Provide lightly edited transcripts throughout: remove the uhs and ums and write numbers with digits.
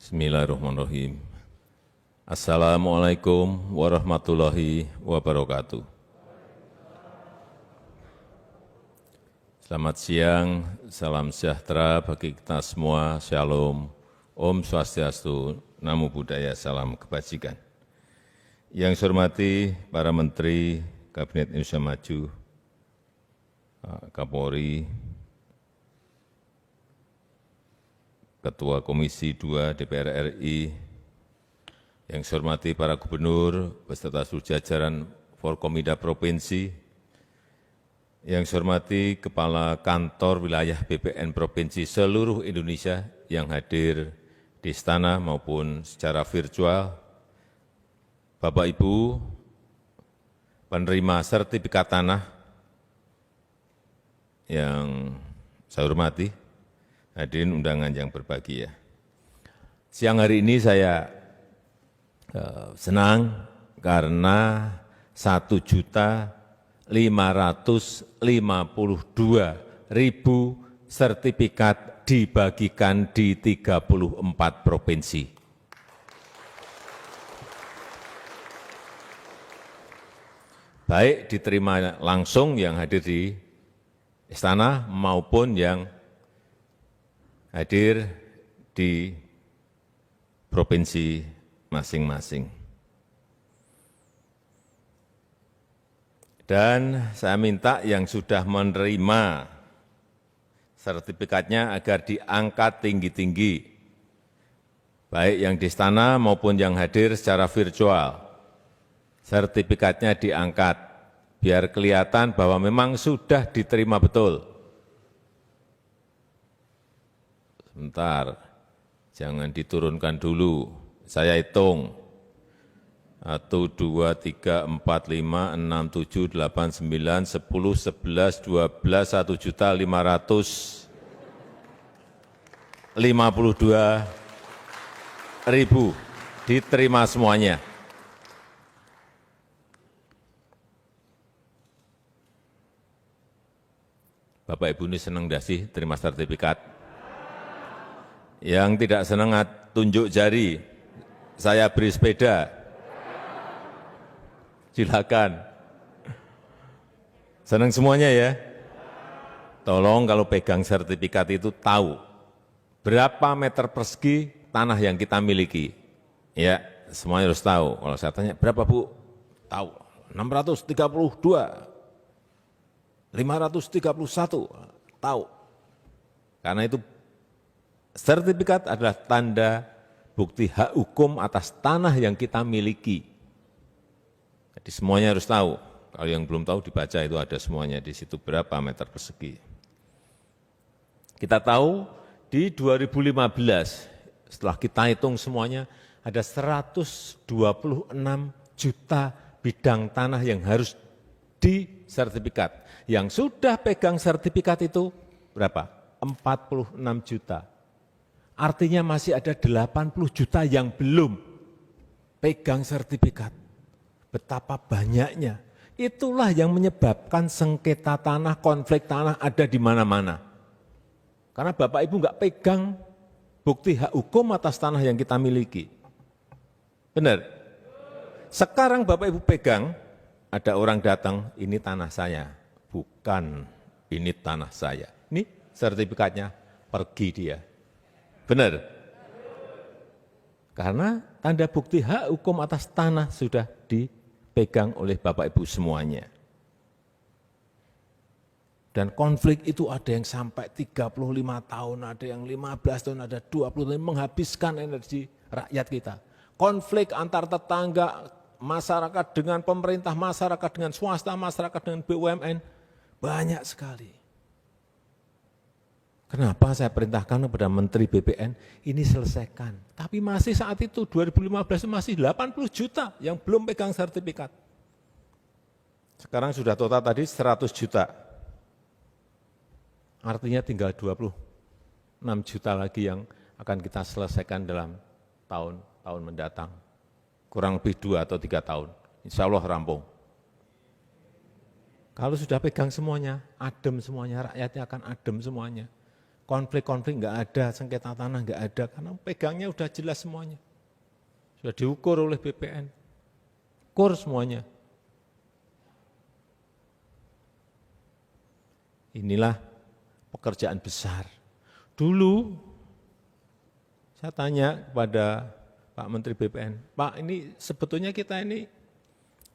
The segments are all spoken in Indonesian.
Bismillahirrahmanirrahim. Assalamualaikum warahmatullahi wabarakatuh. Selamat siang, salam sejahtera bagi kita semua, Shalom, Om Swastiastu, Namo Buddhaya, salam kebajikan. Yang saya hormati para Menteri Kabinet Indonesia Maju, Pak Kapolri, Ketua Komisi 2 DPR RI, yang saya hormati para gubernur beserta seluruh jajaran Forkominda Provinsi, yang saya hormati Kepala Kantor Wilayah BPN Provinsi seluruh Indonesia yang hadir di istana maupun secara virtual, Bapak Ibu penerima sertifikat tanah yang saya hormati, hadirin undangan yang berbahagia. Siang hari ini saya senang karena 1.552.000 sertifikat dibagikan di 34 provinsi. Baik diterima langsung yang hadir di istana maupun yang hadir di provinsi masing-masing. Dan saya minta yang sudah menerima sertifikatnya agar diangkat tinggi-tinggi, baik yang di istana maupun yang hadir secara virtual. Sertifikatnya diangkat, biar kelihatan bahwa memang sudah diterima betul. Sebentar, jangan diturunkan dulu. Saya hitung. 1, 2, 3, 4, 5, 6, 7, 8, 9, 10, 11, 12, 1.552.000 diterima semuanya. Bapak Ibu ini senang dah sih terima sertifikat? Yang tidak senang tunjuk jari, saya beri sepeda. Silakan. Senang semuanya ya? Tolong kalau pegang sertifikat itu tahu berapa meter persegi tanah yang kita miliki. Ya, semuanya harus tahu. Kalau saya tanya, berapa Bu? Tahu. 632, 531, tahu. Karena itu sertifikat adalah tanda bukti hak hukum atas tanah yang kita miliki. Jadi semuanya harus tahu. Kalau yang belum tahu dibaca itu ada semuanya di situ berapa meter persegi. Kita tahu di 2015 setelah kita hitung semuanya ada 126 juta bidang tanah yang harus disertifikat. Yang sudah pegang sertifikat itu berapa? 46 juta. Artinya masih ada 80 juta yang belum pegang sertifikat. Betapa banyaknya. Itulah yang menyebabkan sengketa tanah, konflik tanah ada di mana-mana. Karena Bapak Ibu enggak pegang bukti hak hukum atas tanah yang kita miliki. Benar? Sekarang Bapak Ibu pegang, ada orang datang, ini tanah saya. Bukan, ini tanah saya. Ini sertifikatnya, pergi dia. Benar? Karena tanda bukti hak hukum atas tanah sudah dipegang oleh Bapak Ibu semuanya. Dan konflik itu ada yang sampai 35 tahun, ada yang 15 tahun, ada 20 tahun, menghabiskan energi rakyat kita. Konflik antar tetangga, masyarakat dengan pemerintah, masyarakat dengan swasta, masyarakat dengan BUMN, banyak sekali. Kenapa saya perintahkan kepada Menteri BPN, ini selesaikan. Tapi masih saat itu, 2015 masih 80 juta yang belum pegang sertifikat. Sekarang sudah total tadi 100 juta. Artinya tinggal 26 juta lagi yang akan kita selesaikan dalam tahun mendatang. Kurang lebih 2 atau 3 tahun. Insya Allah rampung. Kalau sudah pegang semuanya, adem semuanya, rakyatnya akan adem semuanya. konflik-konflik nggak ada, sengketa tanah nggak ada, karena pegangnya udah jelas semuanya. Sudah diukur oleh BPN, ukur semuanya. Inilah pekerjaan besar. Dulu saya tanya kepada Pak Menteri BPN, Pak ini sebetulnya kita ini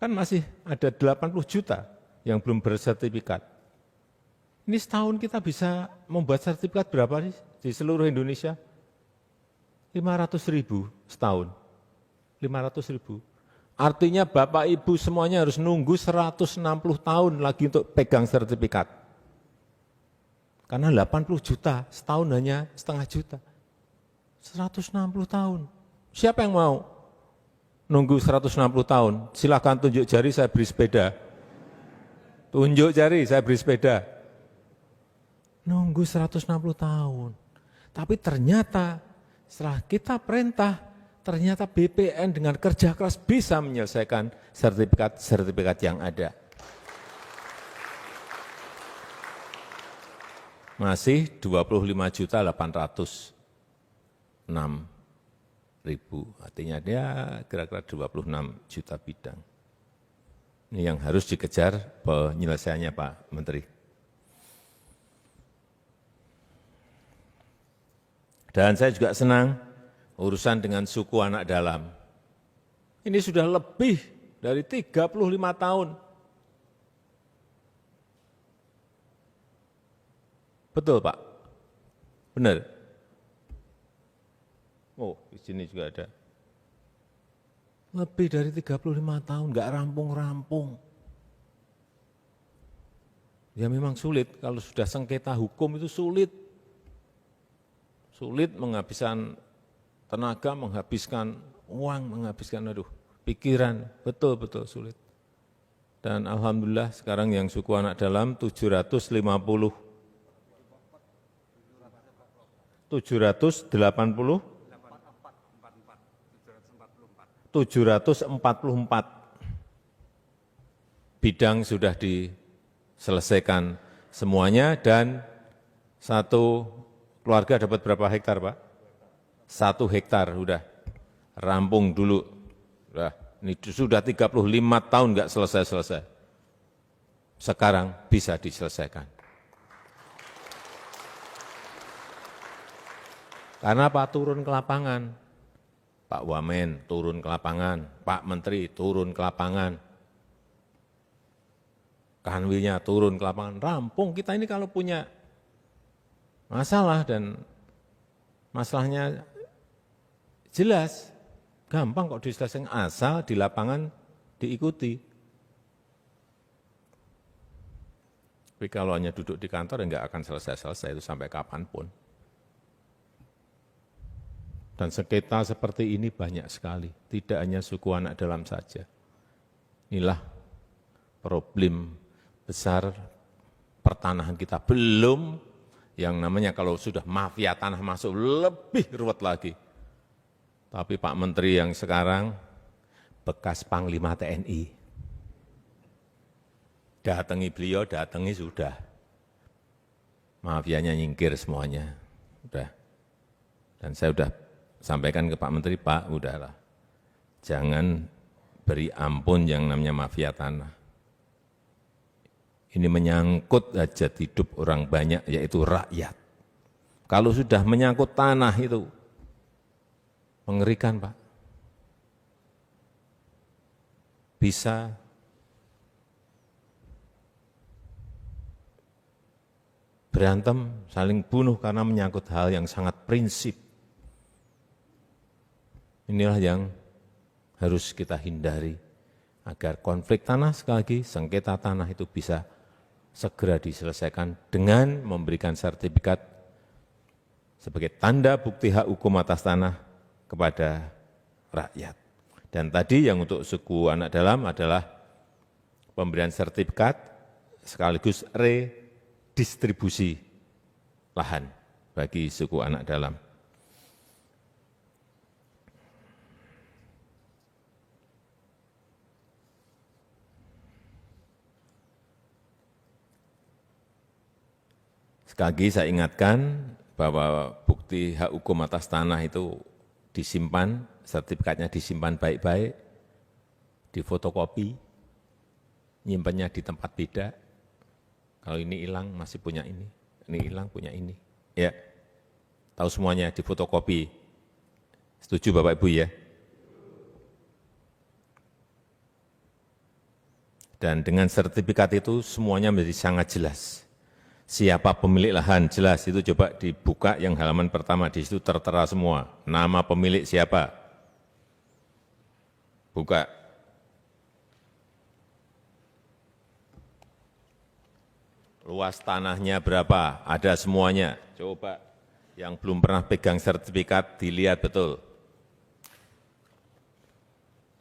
kan masih ada 80 juta yang belum bersertifikat. Ini setahun kita bisa membuat sertifikat berapa sih di seluruh Indonesia? 500.000 setahun. 500.000. Artinya Bapak Ibu semuanya harus nunggu 160 tahun lagi untuk pegang sertifikat. Karena 80 juta, setahun hanya setengah juta. 160 tahun. Siapa yang mau nunggu 160 tahun? Silakan tunjuk jari, saya beri sepeda. Tunjuk jari, saya beri sepeda. Nunggu 160 tahun. Tapi ternyata setelah kita perintah, ternyata BPN dengan kerja keras bisa menyelesaikan sertifikat-sertifikat yang ada. Masih 25.806.000, artinya dia kira-kira 26 juta bidang. Ini yang harus dikejar penyelesaiannya Pak Menteri. Dan saya juga senang urusan dengan suku anak dalam. Ini sudah lebih dari 35 tahun. Betul Pak? Benar? Oh, di sini juga ada. Lebih dari 35 tahun, nggak rampung-rampung. Ya memang sulit, kalau sudah sengketa hukum itu sulit. Sulit menghabiskan tenaga, menghabiskan uang, menghabiskan pikiran, betul-betul sulit. Dan Alhamdulillah sekarang yang suku anak dalam 780, 784 bidang sudah diselesaikan semuanya dan satu keluarga dapat berapa hektar Pak? 1 hektar sudah rampung dulu. Ini sudah 35 tahun enggak selesai-selesai. Sekarang bisa diselesaikan. Karena Pak turun ke lapangan, Pak Wamen turun ke lapangan, Pak Menteri turun ke lapangan, Kanwilnya turun ke lapangan, rampung. Kita ini kalau punya masalah dan masalahnya jelas, gampang kok diselesaikan asal di lapangan diikuti. Tapi kalau hanya duduk di kantor, enggak akan selesai-selesai itu sampai kapanpun. Dan sengketa seperti ini banyak sekali, tidak hanya suku anak dalam saja. Inilah problem besar pertanahan kita. Belum yang namanya kalau sudah mafia tanah masuk lebih ruwet lagi. Tapi Pak Menteri yang sekarang bekas Panglima TNI. Datangi beliau, datangi sudah. Mafianya nyingkir semuanya. Udah. Dan saya sudah sampaikan ke Pak Menteri, Pak, udahlah, jangan beri ampun yang namanya mafia tanah. Ini menyangkut hajat hidup orang banyak, yaitu rakyat. Kalau sudah menyangkut tanah itu, mengerikan Pak. Bisa berantem, saling bunuh karena menyangkut hal yang sangat prinsip. Inilah yang harus kita hindari agar konflik tanah sekali lagi, sengketa tanah itu bisa segera diselesaikan dengan memberikan sertifikat sebagai tanda bukti hak hukum atas tanah kepada rakyat. Dan tadi yang untuk suku anak dalam adalah pemberian sertifikat sekaligus redistribusi lahan bagi suku anak dalam. Sekali lagi saya ingatkan, bahwa bukti hak hukum atas tanah itu disimpan, sertifikatnya disimpan baik-baik, difotokopi, nyimpannya di tempat beda. Kalau ini hilang masih punya ini hilang punya ini. Ya, tahu semuanya difotokopi. Setuju Bapak Ibu ya? Dan dengan sertifikat itu semuanya menjadi sangat jelas. Siapa pemilik lahan jelas, itu coba dibuka yang halaman pertama, di situ tertera semua. Nama pemilik siapa? Buka. Luas tanahnya berapa? Ada semuanya. Coba yang belum pernah pegang sertifikat dilihat betul.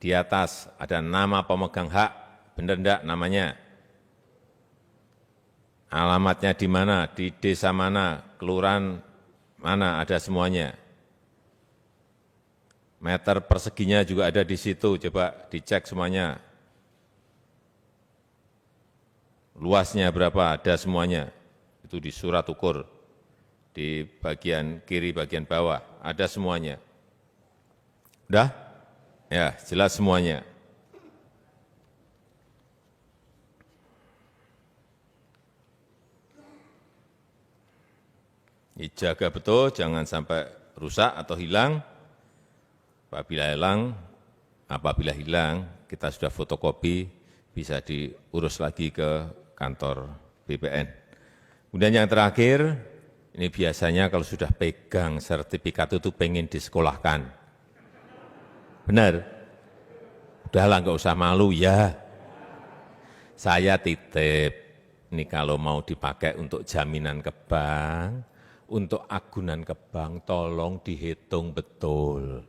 Di atas ada nama pemegang hak. Benar enggak namanya? Alamatnya di mana? Di desa mana? Kelurahan mana? Ada semuanya. Meter perseginya juga ada di situ. Coba dicek semuanya. Luasnya berapa? Ada semuanya. Itu di surat ukur. Di bagian kiri, bagian bawah. Ada semuanya. Udah? Ya, jelas semuanya. Dijaga betul, jangan sampai rusak atau hilang. Apabila hilang, kita sudah fotokopi, bisa diurus lagi ke kantor BPN. Kemudian yang terakhir, ini biasanya kalau sudah pegang sertifikat itu pengen disekolahkan. Benar? Udahlah, nggak usah malu ya. Saya titip, ini kalau mau dipakai untuk jaminan ke bank, untuk agunan ke bank, tolong dihitung betul.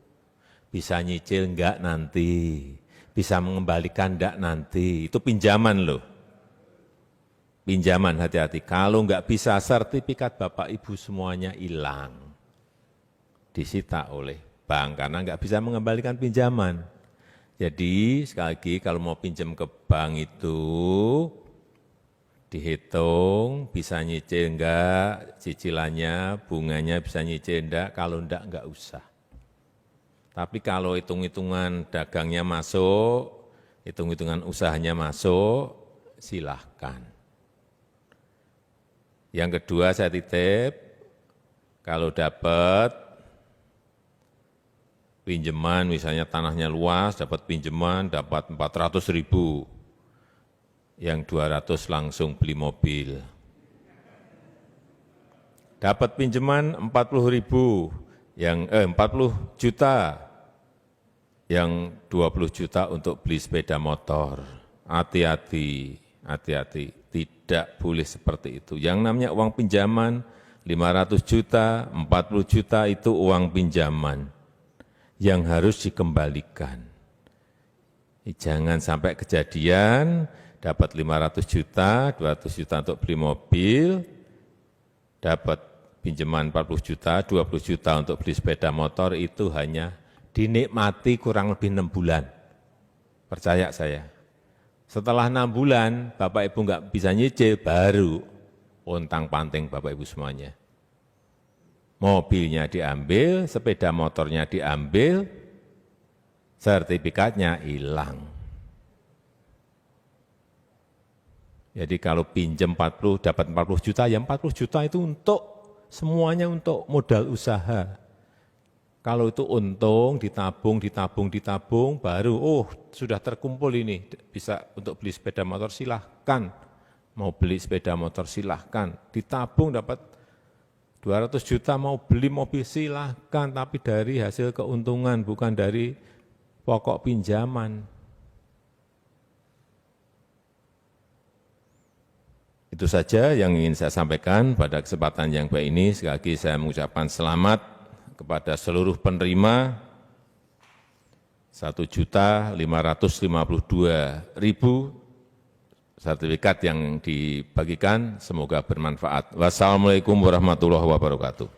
Bisa nyicil enggak nanti, bisa mengembalikan enggak nanti, itu pinjaman loh. Pinjaman, hati-hati. Kalau enggak bisa, sertifikat Bapak Ibu semuanya hilang. Disita oleh bank, karena enggak bisa mengembalikan pinjaman. Jadi, sekali lagi, kalau mau pinjam ke bank itu, dihitung, bisa nyicil enggak, cicilannya, bunganya bisa nyicil enggak, kalau enggak usah. Tapi kalau hitung-hitungan dagangnya masuk, hitung-hitungan usahanya masuk, silahkan. Yang kedua saya titip, kalau dapat pinjaman, misalnya tanahnya luas, dapat pinjaman, dapat 400.000, yang 200 langsung beli mobil. Dapat pinjaman 40.000, yang 40 juta, yang 20 juta untuk beli sepeda motor. Hati-hati, tidak boleh seperti itu. Yang namanya uang pinjaman 500 juta, 40 juta itu uang pinjaman yang harus dikembalikan. Jangan sampai kejadian dapat 500 juta, 200 juta untuk beli mobil, dapat pinjaman 40 juta, 20 juta untuk beli sepeda motor, itu hanya dinikmati kurang lebih 6 bulan. Percaya saya. Setelah 6 bulan, Bapak Ibu nggak bisa nyicil, baru untang-panting Bapak Ibu semuanya. Mobilnya diambil, sepeda motornya diambil, sertifikatnya hilang. Jadi kalau pinjam 40, dapat 40 juta, ya 40 juta itu untuk semuanya untuk modal usaha. Kalau itu untung, ditabung, baru, sudah terkumpul ini, bisa untuk beli sepeda motor, silahkan. Mau beli sepeda motor, silahkan. Ditabung dapat 200 juta, mau beli mobil, silahkan. Tapi dari hasil keuntungan, bukan dari pokok pinjaman. Itu saja yang ingin saya sampaikan pada kesempatan yang baik ini. Sekali lagi saya mengucapkan selamat kepada seluruh penerima 1.552.000 sertifikat yang dibagikan. Semoga bermanfaat. Wassalamualaikum warahmatullahi wabarakatuh.